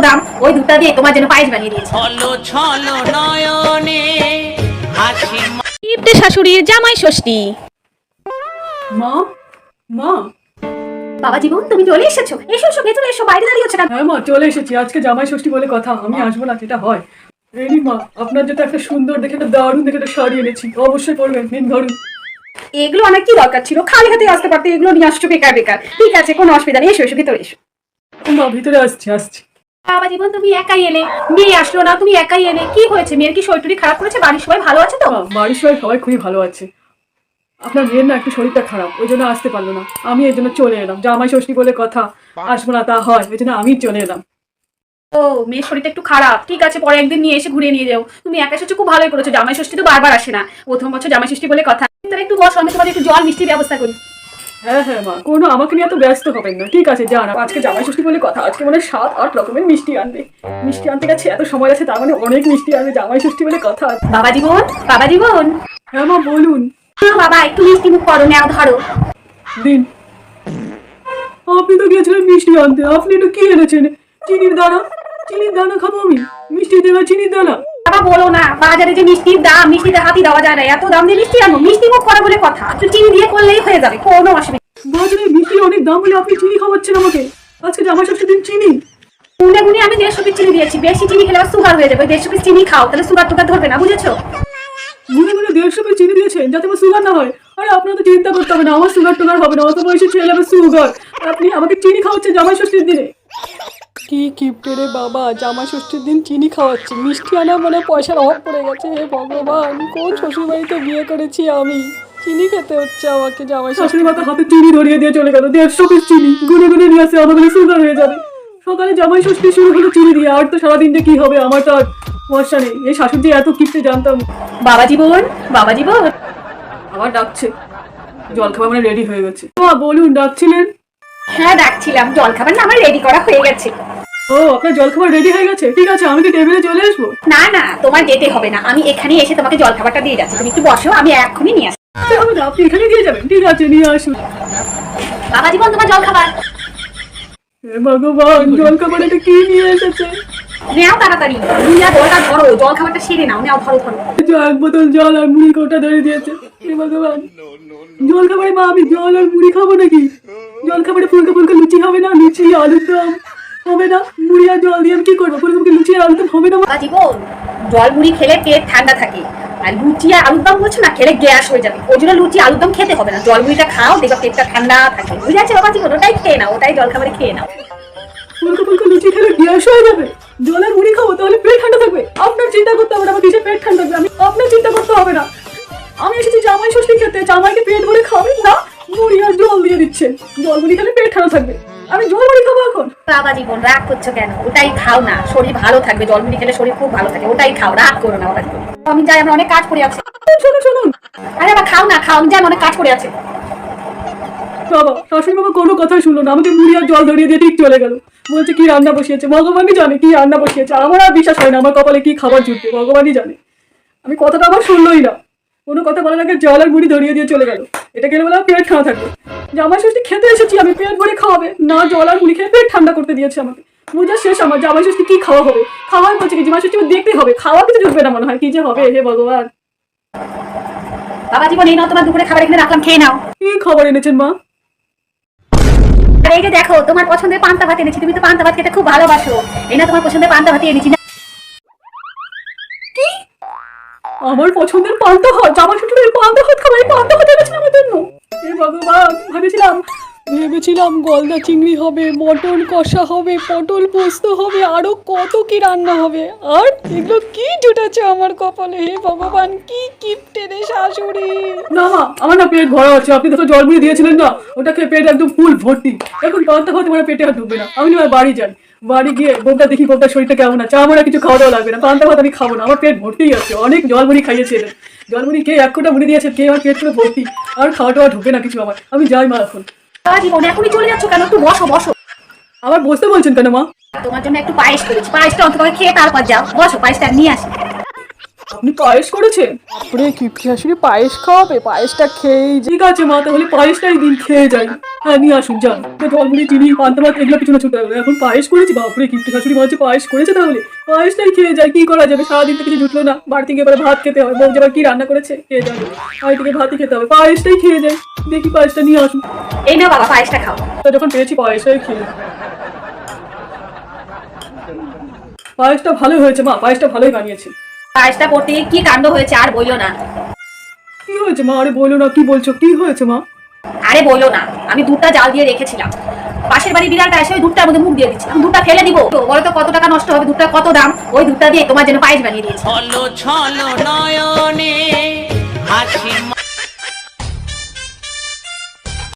দাম, ওই দুধটা দিয়ে তোমার জন্য পায়েস বানিয়ে দিয়েছি। কিপ্টে শাশুড়ির জামাই ষষ্ঠী। মা মা বাবা জীবন, তুমি চলে এসেছো? এসো এসো, ভেতরে এসো, বাইরে দাঁড়িয়ে হচ্ছে কেন? হ্যাঁ মা, চলে এসেছি। আজকে জামাই ষষ্ঠী বলে কথা, আমি আসবো না সেটা হয়। এই মা, আপনার যেটা একটা সুন্দর দেখে একটা দারুণ দেখে একটা শাড়ি এনেছি, অবশ্যই পরবেন। নিন ধরুন। এগুলো অনেক কি দরকার ছিল, খালি হাতে আসতে পারতে, এগুলো নিয়ে আসছো বেকার বেকার। ঠিক আছে, কোনো অসুবিধা নেই, এসো এসো, ভিতরে এসো। মা ভিতরে আসছি। বাবা জীবন, তুমি একাই এলে, মেয়ে আসলো না, তুমি একাই এলে, কি হয়েছে? মেয়ের কি শরীর খারাপ করেছে? বাড়ির সবাই ভালো আছে তো? বাড়ির সবাই খুবই ভালো আছে। আপনার মেয়ের না একটু শরীরটা খারাপ, ওই জন্য আসতে পারলো না। আমি এই জন্য চলে এলাম। জামাই ষষ্ঠী বলে কথা, আসবো না তা হয়, ওই জন্য আমি চলে এলাম। ও, মেয়ের শরীরটা একটু খারাপ, ঠিক আছে, পরে একদিন নিয়ে এসে ঘুরিয়ে নিয়ে যাও। তুমি একা এসেছো, খুব ভালোই করেছো। জামাই ষষ্ঠী তো বারবার আসে না, প্রথম বছর জামাই ষষ্ঠী বলে কথা। তাহলে একটু বসো, আমি তোমাদের একটু জল মিষ্টির ব্যবস্থা করি। হ্যাঁ মা, কোনো আমাকে নিয়ে এত ব্যস্ত হবেন না, ঠিক আছে যান। আজকে জামাই ষষ্ঠী বলে কথা, আজকে মানে 7-8 রকমের মিষ্টি আনবে। মিষ্টি আনতে গেছে, এত সময় আছে, তার মানে অনেক মিষ্টি আনবে। জামাই ষষ্ঠী বলে কথা। বাবা জীবন, বাবা জীবন। হ্যাঁ মা, বলুন। বাবা একটু মিষ্টি মুখ করো, নাও ধরো। দিন। আপনি তো গিয়েছিলেন মিষ্টি আনতে, আপনি একটু কি এনেছেন? চিনির দানা খাবো আমি? মিষ্টি দেওয়া চিনির দানা? বাবা বলো না, বাজারে যে মিষ্টির দাম, মিষ্টিতে হাতি দেওয়া যায় না, এত দাম দিয়ে মিষ্টি আনো। মিষ্টি মুখ করা বলে কথা, একটু চিনি দিয়ে করলেই হয়ে যাবে, কোনো অসুবিধা। বাজারে মিষ্টির অনেক দাম বলে আপনি চিনি খাওয়াচ্ছেন আমাকে? আজকে জামাই ষষ্ঠীর দিন চিনি? গুনে গুনে আমি 150 পিস চিনি দিয়েছি, বেশি চিনি খেলে সুগার হয়ে যাবে। 150 পিস চিনি খাও, তাহলে সুগার টুগার ধরবে না, বুঝেছো? গুনে 150 পিস চিনি দিয়েছেন যাতে আমার সুগার না হয়? আরে আপনার তো চিন্তা করতে হবে না, আমার সুগার টুগার হবে না। অত বয়সে ছেলে আমার সুগার, আপনি আমাকে চিনি খাওয়াচ্ছেন জামাই ষষ্ঠীর দিনে? কি কিপ্টে রে বাবা, জামাই ষষ্ঠীর দিন চিনি খাওয়াচ্ছি? মিষ্টি আনা মানে পয়সার অভাব পড়ে গেছে। হে ভগবান, কোন শ্বশুর বাড়িতে বিয়ে করেছি আমি? চিনি খেতে হচ্ছে আমাকে। জামাই শাশুড়ি মাথা হাতে চিনি ধরিয়ে দিয়ে চলে গেল। 150 পিস চিনি গুনে গুনে নিয়ে আসে, আমাদের সুগার হয়ে যাবে। সকালে জামাই ষষ্ঠী শুরু হলো চিনি দিয়ে, আর তো সারাদিনটা কি হবে? আমার তো আর ভরসা নেই। এই শাশুড়ি যে এত কিপ্টে জানতাম। বাবা জীবন, বাবা জীবন। আবার ডাকছে। জল খাবার মানে রেডি হয়ে গেছে। বলুন, ডাকছিলেন? হ্যাঁ ডাকছিলাম, জল খাবার না আমার রেডি করা হয়ে গেছে। ও, আপনার জল খাবার রেডি হয়ে গেছে? ঠিক আছে, আমি কি টেবিলে চলে আসবো? না না, তোমার যেতে হবে না, আমি এখানে এসে তোমাকে জল খাবারটা দিয়ে যাচ্ছি। তুমি একটু বসো, আমি এক্ষুনি নিয়ে আসি। আপনি এখানে দিয়ে যাবেন? ঠিক আছে, নিয়ে আসুন। বাবা জীবন, তোমার জল খাবার। হে ভগবান, জল খাবার এটা কি নিয়ে এসেছে? নেও তাড়াতাড়ি, দুনিয়া জলটা ধরো, জল খাবারটা সেরে নাও, নেও ধরো ধরো। এক বোতল জল আর মুড়ি কৌটা ধরে দিয়েছে। হে ভগবান, জল খাবারে মা আমি জল আর মুড়ি খাবো নাকি? জল খাবারে ফুলকা ফুলকা লুচি হবে না? লুচি আলুর দম হবে না? মুড়ি আর জল দিয়ে আমি কি করবো? ফুলকা ফুলকা লুচি আর আলুর দম হবে না? বাবা জীবন, জল মুড়ি খেলে পেট ঠান্ডা থাকে, আর লুচি আর আলুর দম বলছো না, খেলে গ্যাস হয়ে যাবে। ওই জন্য লুচি আলুর দম খেতে হবে না, জল মুড়িটা খাও, দেখো পেটটা ঠান্ডা থাকে। বুঝে আছে বাবা জীবন? ওটাই খেয়ে নাও, ওটাই জল খাবারে খেয়ে নাও। ফুলকা ফুলকা লুচি খেলে গ্যাস হয়ে যাবে? জল আর মুড়ি খাবো, তাহলে পেট ঠান্ডা থাকবে? আপনার চিন্তা করতে হবে না আমার কিসে পেট ঠান্ডা থাকবে। আপনার চিন্তা করতে হবে না। আমি এসেছি জামাই ষষ্ঠী খেতে, জামাইকে পেট ভরে খাবেন না? মুড়ি আর জল দিয়ে দিচ্ছেন। জল মুড়ি খেলে পেট ঠান্ডা থাকবে, আমি জল মুড়ি খাবো এখন? বাবা জীবন, রাগ করছো কেন? ওটাই খাও না, শরীর ভালো থাকবে। জল মুড়ি খেলে শরীর খুব ভালো থাকে, ওটাই খাও, রাগ করো না বাবা জীবন। আমি যাই, আমার অনেক কাজ পড়ে আছে। শুনুন। আরে বাবা খাও না, খাও, আমি যাই, অনেক কাজ পড়ে আছে। বাবা, শাশুড়ি বাবা কোনো কথাই শুনলো না, আমাকে মুড়ি আর জল ধরিয়ে দিয়ে ঠিক চলে গেল। বলছে কি রান্না বসিয়েছে, ভগবানই জানে কি রান্না বসিয়েছে। আমার আর বিশ্বাস হয় না আমার কপালে কি খাবার জুটবে, ভগবানই জানে। আমি কথাটা আবার শুনলোই না, কোনো কথা বলার আগে জল আর মুড়ি ধরিয়ে দিয়ে চলে গেল। এটা গেলে বলে পেট ঠান্ডা থাকবে। জামাই ষষ্ঠী খেতে এসেছি আমি, পেট ভরে খাওয়াবে না? জল আর মুড়ি খেয়ে পেট ঠান্ডা করতে দিয়েছে আমাকে। বুঝা শেষ আমার। জামাই ষষ্ঠী কি খাওয়া হবে? খাওয়ার বলছে কি জামাই ষষ্ঠী দেখতে হবে, খাওয়া কিছু জুটবে না মনে হয়। কি যে হবে, হে ভগবান। বাবা জীবন, এই নাও তোমার দুপুরে খাবার, এখানে রাখলাম, খেয়ে নাও। কি খাবার এনেছেন মা? আর এই যে দেখো, তোমার পছন্দের পান্তা ভাত এনেছি, তুমি তো পান্তা ভাত খেতে খুব ভালোবাসো। এই না তোমার পছন্দের পান্তা ভাতই এনেছি না। কি আমার পছন্দের পান্তা ভাত? জামাই ষষ্ঠীর পান্তা ভাত খাবো? এই পান্তা ভাত এনেছেন আমার জন্য? হে ভগবান, ভেবেছিলাম গলদা চিংড়ি হবে, মটন কষা হবে, পটল পোস্ত হবে, আরো কত কি রান্না হবে। আর এগুলো কি জুটেছে আমার কপালে? হে ভগবান, কি কিপ্টে রে শাশুড়ি। না মা, আমার না পেট ভরা আছে। আপনি তো জল মুড়ি দিয়েছিলেন না, ওটা খেয়ে পেট একদম ফুল ভর্তি। এখন পান্তা ভাত আমার পেটে আর ঢুকবে না। আমি না বাড়ি যাই, বাড়ি গিয়ে বউটা দেখি বউটার শরীরটা কেমন আছে। আমার আর কিছু খাওয়া দাওয়া লাগবে না, পান্তা ভাত আমি খাবো না, আমার পেট ভর্তিই আছে। অনেক জল মুড়ি খাইয়েছিলেন, জল মুড়ি খেয়ে 1 কোটা মুড়ি দিয়েছে, খেয়ে আমার পেট পুরো ভর্তি। আর খাওয়া টাওয়া ঢুকবে না কিছু আমার। আমি যাই মা এখন। বাবা জীবন, এখনই চলে যাচ্ছ কেন? একটু বসো বসো। আবার বসতে বলছেন কেন মা? তোমার জন্য একটু পায়েস করেছি, পায়েসটা অন্তত খেয়ে তারপর যাও। বসো, পায়েসটা নিয়ে আসি। আপনি পায়েস করেছেন? বাপরে, কিপ্টি শাশুড়ি পায়েস খাওয়াবে? পায়েসটা খেয়েই ঠিক আছে মা, তাহলে পায়েসটাই দিন, খেয়ে যাই। হ্যাঁ নিয়ে আসুন, যান। জলমুড়ি, চিনি, পান্তা ভাত এগুলো পিছনে ছুটে গেলো, এখন পায়েস করেছি। বাপরে, কিপ্টি শাশুড়ি বলছে পায়েস করেছে, তাহলে পায়েসটাই খেয়ে যাই। কি করা যাবে, সারাদিন তো কিছু জুটলো না, বাড়ি থেকে এবারে ভাত খেতে হয়। বউ যাবার কি রান্না করেছে খেয়ে যাবে, বাড়ি থেকে ভাতই খেতে হবে, পায়েসটাই খেয়ে যাই। দেখি পায়েসটা নিয়ে আসুন। এই না বাবা, পায়েসটা খাও। তো যখন পেয়েছি পায়েসটাই খেয়ে। পায়েসটা ভালোই হয়েছে মা, পায়েসটা ভালোই বানিয়েছি। পায়েসটা করতে গিয়ে কি কাণ্ড হয়েছে আর বইলো না। কি হয়েছে মা? আরে বলো না, কি বলছো, কি হয়েছে মা? আরে বইলো না, আমি দুধটা জাল দিয়ে রেখেছিলাম, পাশের বাড়ি বিড়ালটা এসে ওই দুধটার মধ্যে মুখ দিয়ে দিচ্ছে। আমি দুধটা ফেলে দিব তো, বলো তো কত টাকা নষ্ট হবে, দুধটা কত দাম। ওই দুধটা দিয়ে তোমার জন্য পায়েস বানিয়ে দিয়েছি। ছলো ছলো নয়নে হাসি